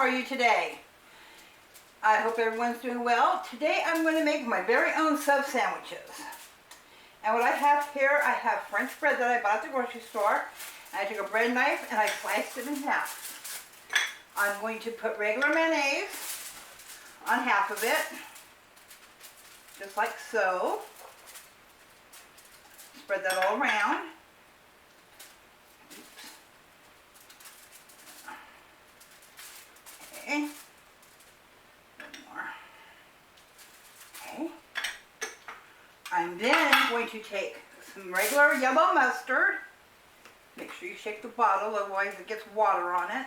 are you today? I hope everyone's doing well. Today I'm going to make my very own sub sandwiches. And what I have here, I have French bread that I bought at the grocery store. And I took a bread knife and I sliced it in half. I'm going to put regular mayonnaise on half of it, just like so. Spread that all around. Okay. More. Okay. I'm then going to take some regular yellow mustard. Make sure you shake the bottle, otherwise it gets water on it.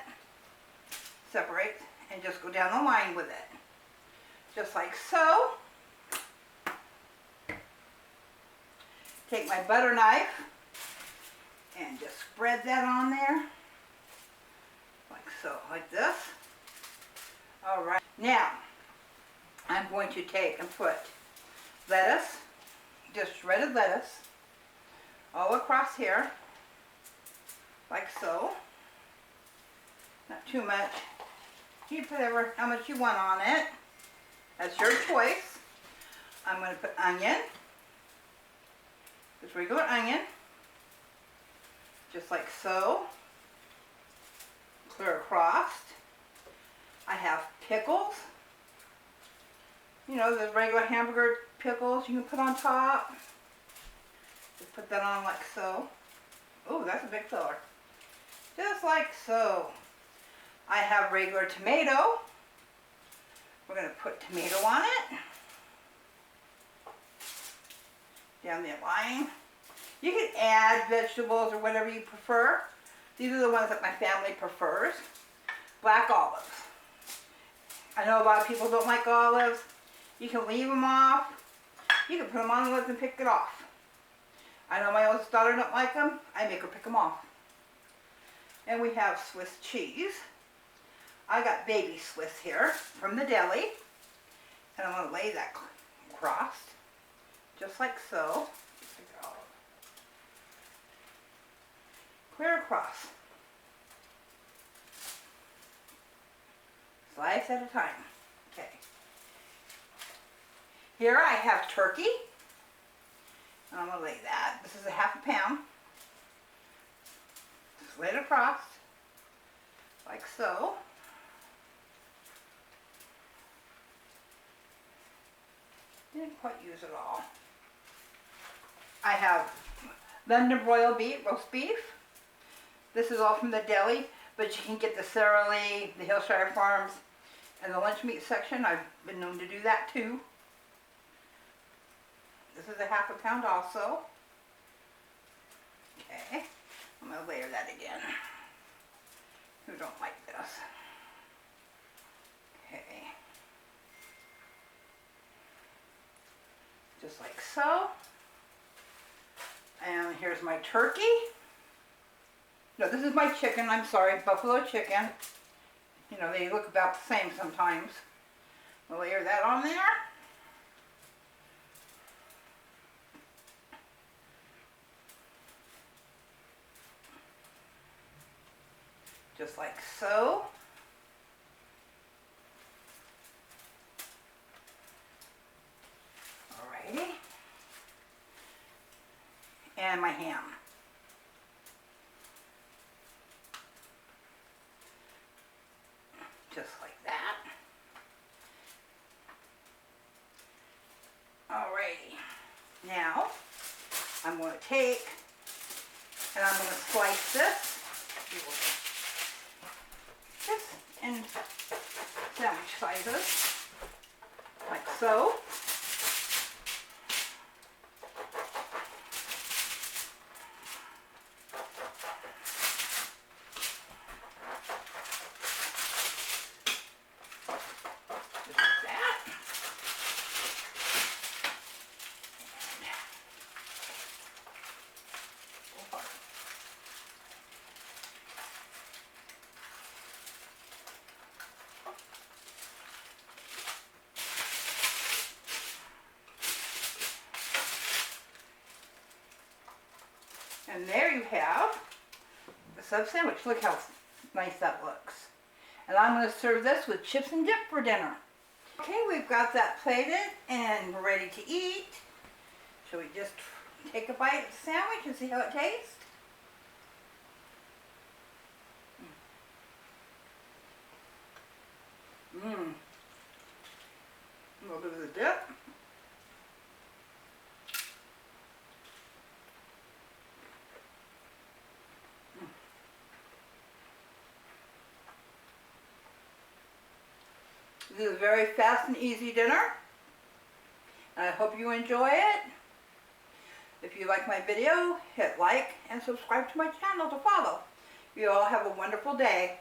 Separate and just go down the line with it. Just like so. Take my butter knife and just spread that on there. Like so, like this. Alright, now I'm going to take and put lettuce, just shredded lettuce, all across here, like so. Not too much. You put how much you want on it. That's your choice. I'm going to put onion, just regular onion, just like so, clear across. I have pickles, you know, the regular hamburger pickles you can put on top. Just put that on like so. Oh, that's a big filler. Just like so. I have regular tomato. We're going to put tomato on it. Down the line. You can add vegetables or whatever you prefer. These are the ones that my family prefers. Black olives. I know a lot of people don't like olives. You can leave them off. You can put them on the list and pick it off. I know my oldest daughter don't like them. I make her pick them off. And we have Swiss cheese. I got baby Swiss here from the deli. And I'm going to lay that across. Just like so. Clear across. Slice at a time. Okay. Here I have turkey. I'm going to lay that. This is a ½ pound. Just lay it across. Like so. Didn't quite use it all. I have London broiled roast beef. This is all from the deli, but you can get the Sara Lee, the Hillshire Farms, and the lunch meat section. I've been known to do that too. This is a ½ pound also. Okay, I'm going to layer that again. Who don't like this? Okay. Just like so. And here's my turkey. No, this is my chicken, I'm sorry, buffalo chicken. You know, they look about the same sometimes. We'll layer that on there. Just like so. Alrighty. And my ham. Just like that. Alrighty. Now, I'm going to take and I'm going to slice this. Just in sandwich sizes. Like so. And there you have the sub sandwich. Look how nice that looks. And I'm going to serve this with chips and dip for dinner. Okay, we've got that plated and we're ready to eat. Shall we just take a bite of the sandwich and see how it tastes? Mmm. A little bit of the dip. This is a very fast and easy dinner. And I hope you enjoy it. If you like my video, hit like and subscribe to my channel to follow. You all have a wonderful day.